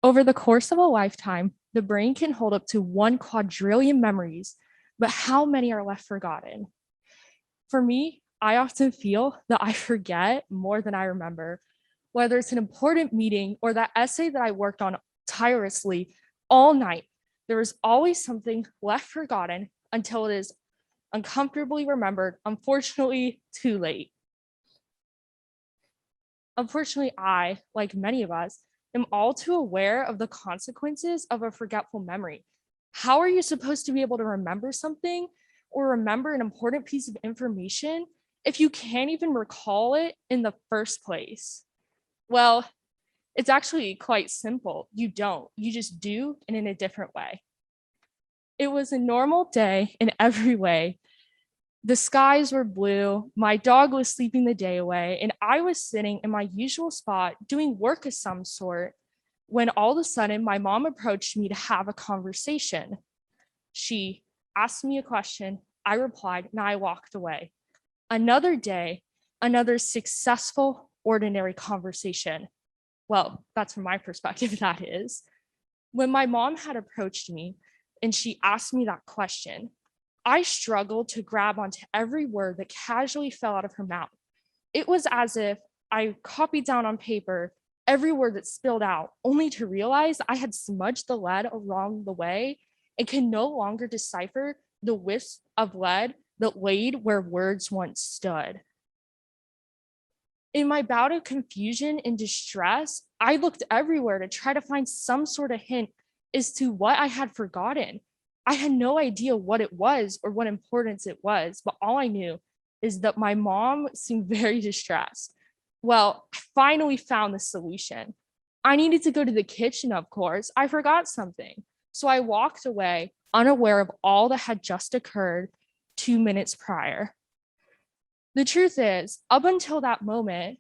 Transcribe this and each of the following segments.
Over the course of a lifetime, the brain can hold up to 1 quadrillion memories, but how many are left forgotten? For me, I often feel that I forget more than I remember, whether it's an important meeting or that essay that I worked on tirelessly all night. There is always something left forgotten until it is uncomfortably remembered, unfortunately, too late. Unfortunately, I, like many of us, am all too aware of the consequences of a forgetful memory. How are you supposed to be able to remember something or remember an important piece of information if you can't even recall it in the first place? Well, it's actually quite simple. You don't, you just do, and in a different way. It was a normal day in every way. The skies were blue, my dog was sleeping the day away, and I was sitting in my usual spot doing work of some sort when all of a sudden my mom approached me to have a conversation. She asked me a question, I replied, and I walked away. Another day, another successful, ordinary conversation. Well, that's from my perspective, that is. When my mom had approached me and she asked me that question, I struggled to grab onto every word that casually fell out of her mouth. It was as if I copied down on paper every word that spilled out, only to realize I had smudged the lead along the way and can no longer decipher the wisp of lead that laid where words once stood. In my bout of confusion and distress, I looked everywhere to try to find some sort of hint as to what I had forgotten. I had no idea what it was or what importance it was, but all I knew is that my mom seemed very distressed. Well, I finally found the solution. I needed to go to the kitchen, of course. I forgot something. So I walked away, unaware of all that had just occurred 2 minutes prior. The truth is, up until that moment,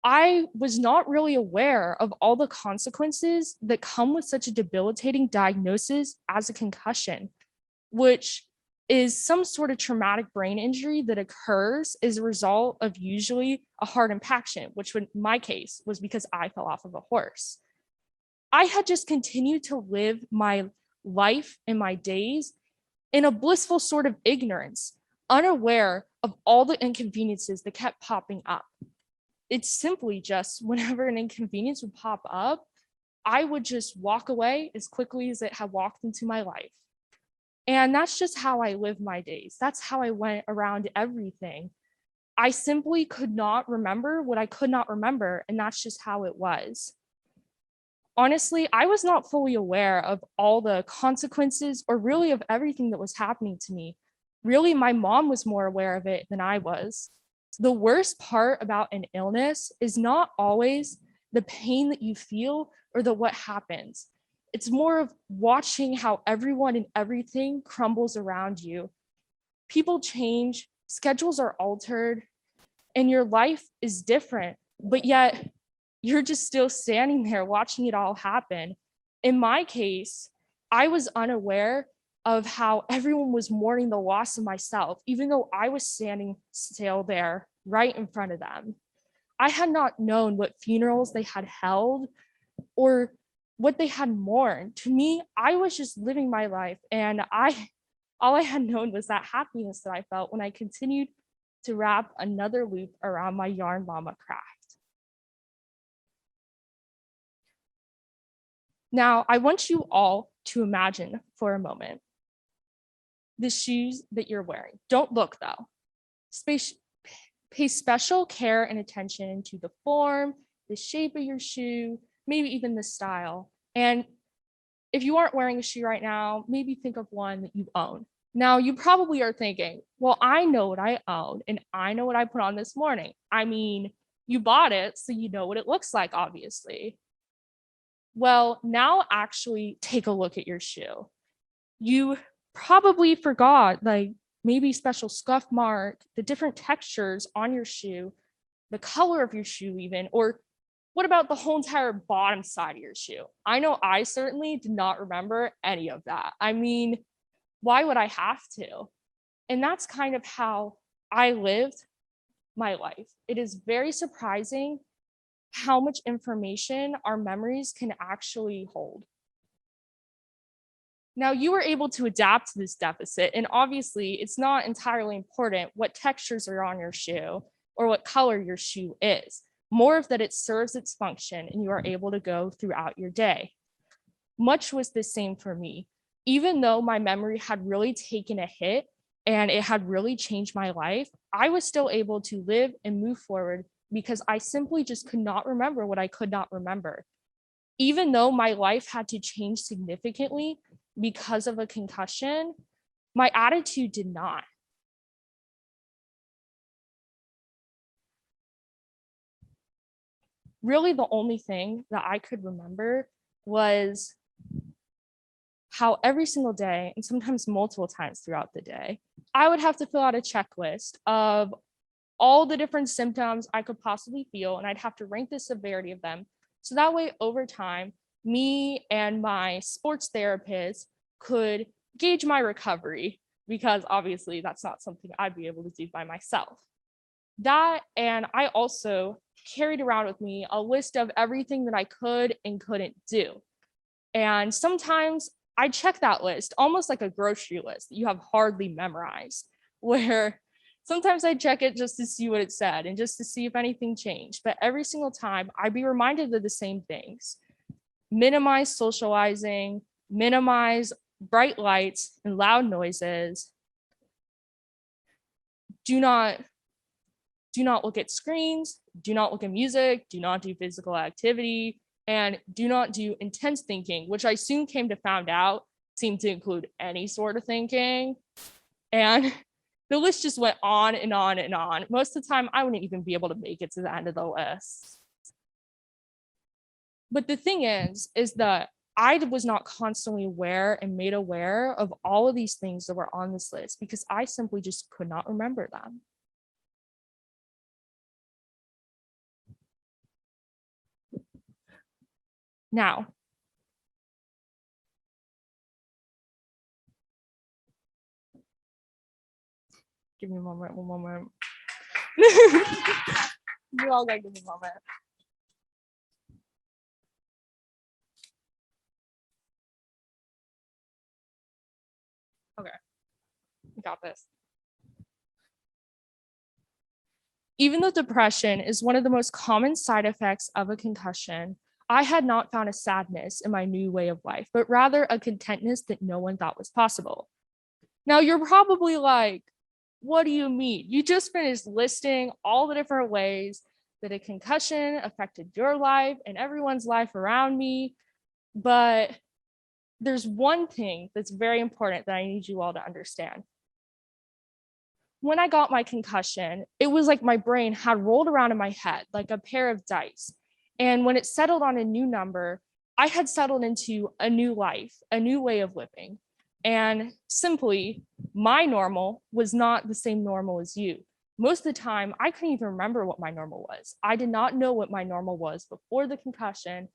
I was not really aware of all the consequences that come with such a debilitating diagnosis as a concussion, which is some sort of traumatic brain injury that occurs as a result of usually a heart impaction, which in my case was because I fell off of a horse. I had just continued to live my life and my days in a blissful sort of ignorance, unaware of all the inconveniences that kept popping up. It's simply just whenever an inconvenience would pop up, I would just walk away as quickly as it had walked into my life. And that's just how I live my days. That's how I went around everything. I simply could not remember what I could not remember, and that's just how it was. Honestly, I was not fully aware of all the consequences or really of everything that was happening to me. Really, my mom was more aware of it than I was. The worst part about an illness is not always the pain that you feel or what happens. It's more of watching how everyone and everything crumbles around you. People change, schedules are altered, and your life is different, but yet you're just still standing there watching it all happen. In my case, I was unaware of how everyone was mourning the loss of myself, even though I was standing still there right in front of them. I had not known what funerals they had held or what they had mourned. To me, I was just living my life, and all I had known was that happiness that I felt when I continued to wrap another loop around my yarn mama craft. Now, I want you all to imagine for a moment the shoes that you're wearing. Don't look though. Pay special care and attention to the form, the shape of your shoe, maybe even the style. And if you aren't wearing a shoe right now, maybe think of one that you own. Now, you probably are thinking, well, I know what I own and I know what I put on this morning. I mean, you bought it, so you know what it looks like, obviously. Well, now actually take a look at your shoe. You probably forgot, like, maybe special scuff mark, the different textures on your shoe, the color of your shoe even, or what about the whole entire bottom side of your shoe? I know I certainly did not remember any of that. I mean, why would I have to? And that's kind of how I lived my life. It is very surprising how much information our memories can actually hold. Now, you were able to adapt to this deficit, and obviously it's not entirely important what textures are on your shoe or what color your shoe is. More of that it serves its function and you are able to go throughout your day. Much was the same for me. Even though my memory had really taken a hit and it had really changed my life, I was still able to live and move forward because I simply just could not remember what I could not remember. Even though my life had to change significantly because of a concussion, my attitude did not. Really, the only thing that I could remember was how every single day, and sometimes multiple times throughout the day, I would have to fill out a checklist of all the different symptoms I could possibly feel, and I'd have to rank the severity of them. So that way, over time, me and my sports therapist could gauge my recovery, because obviously that's not something I'd be able to do by myself. That, and I also carried around with me a list of everything that I could and couldn't do. And sometimes I check that list almost like a grocery list that you have hardly memorized, where sometimes I check it just to see what it said and just to see if anything changed. But every single time I'd be reminded of the same things: minimize socializing, minimize bright lights and loud noises, do not look at screens, do not look at music, do not do physical activity, and do not do intense thinking, which I soon came to find out seemed to include any sort of thinking. And the list just went on and on and on. Most of the time, I wouldn't even be able to make it to the end of the list. But the thing is that I was not constantly aware and made aware of all of these things that were on this list because I simply just could not remember them. Now, give me a moment, one moment. You all gotta give me a moment. Okay, got this. Even though depression is one of the most common side effects of a concussion, I had not found a sadness in my new way of life, but rather a contentness that no one thought was possible. Now, you're probably like, what do you mean? You just finished listing all the different ways that a concussion affected your life and everyone's life around me. But there's one thing that's very important that I need you all to understand. When I got my concussion, it was like my brain had rolled around in my head like a pair of dice. And when it settled on a new number, I had settled into a new life, a new way of living. And simply, my normal was not the same normal as you. Most of the time, I couldn't even remember what my normal was. I did not know what my normal was before the concussion,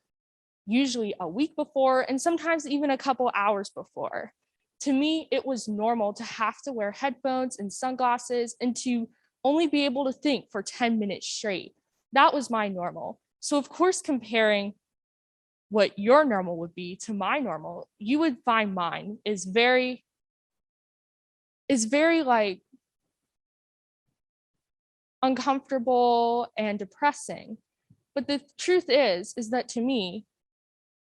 usually a week before, and sometimes even a couple hours before. To me, it was normal to have to wear headphones and sunglasses and to only be able to think for 10 minutes straight. That was my normal. So, of course, comparing what your normal would be to my normal, you would find mine is very like uncomfortable and depressing. But the truth is that to me,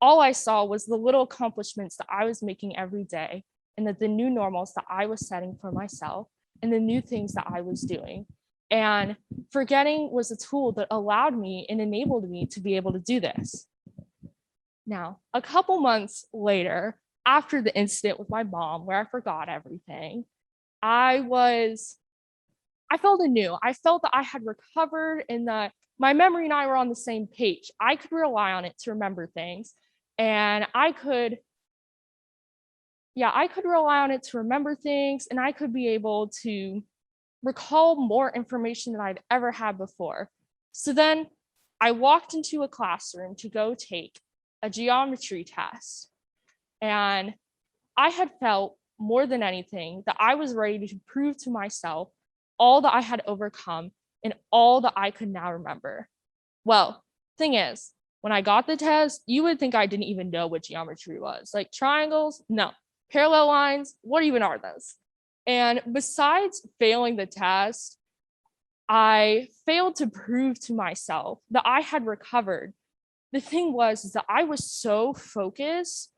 all I saw was the little accomplishments that I was making every day, and that the new normals that I was setting for myself and the new things that I was doing. And forgetting was a tool that allowed me and enabled me to be able to do this. Now, a couple months later, after the incident with my mom, where I forgot everything, I felt anew. I felt that I had recovered and that my memory and I were on the same page. I could rely on it to remember things. And I could rely on it to remember things, and I could be able to recall more information than I'd ever had before. So then I walked into a classroom to go take a geometry test. And I had felt more than anything that I was ready to prove to myself all that I had overcome and all that I could now remember. Well, Thing is, when I got the test, you would think I didn't even know what geometry was. Like triangles, no. Parallel lines, what even are those? And besides failing the test, I failed to prove to myself that I had recovered. The thing was is that I was so focused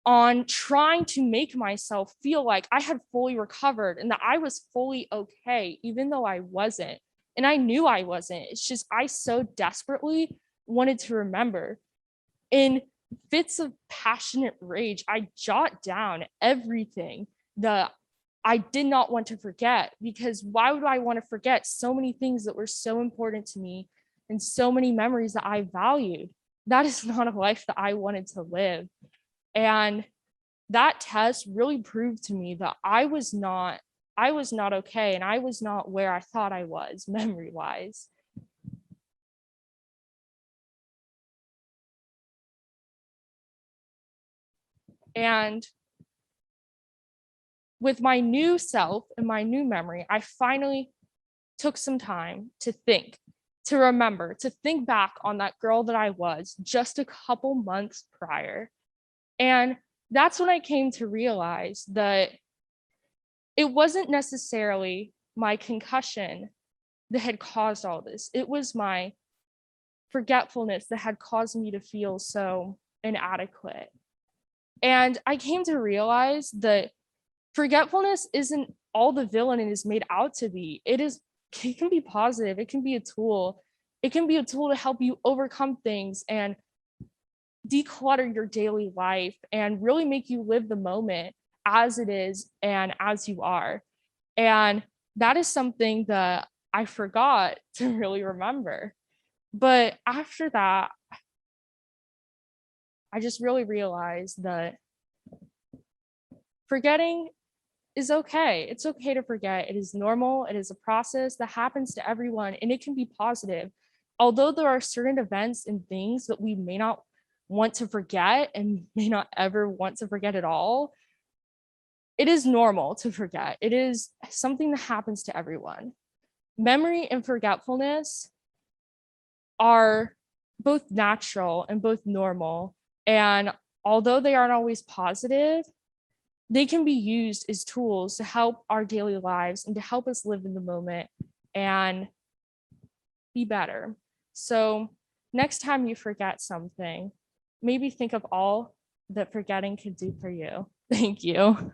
on trying to make myself feel like I had fully recovered and that I was fully okay, even though I wasn't. And I knew I wasn't. It's just I so desperately wanted to remember. In fits of passionate rage, I jot down everything that I did not want to forget, because why would I want to forget so many things that were so important to me and so many memories that I valued? That is not a life that I wanted to live. And that test really proved to me that I was not okay, and I was not where I thought I was memory wise. And with my new self and my new memory, I finally took some time to think, to remember, to think back on that girl that I was just a couple months prior. And that's when I came to realize that it wasn't necessarily my concussion that had caused all this. It was my forgetfulness that had caused me to feel so inadequate. And I came to realize that forgetfulness isn't all the villain it is made out to be. It can be positive. It can be a tool. It can be a tool to help you overcome things and declutter your daily life and really make you live the moment as it is and as you are. And that is something that I forgot to really remember. But after that, I just really realized that forgetting is okay. It's okay to forget. It is normal. It is a process that happens to everyone, and it can be positive. Although there are certain events and things that we may not want to forget and may not ever want to forget at all, it is normal to forget. It is something that happens to everyone. Memory and forgetfulness are both natural and both normal. And although they aren't always positive, they can be used as tools to help our daily lives and to help us live in the moment and be better. So next time you forget something, maybe think of all that forgetting could do for you. Thank you.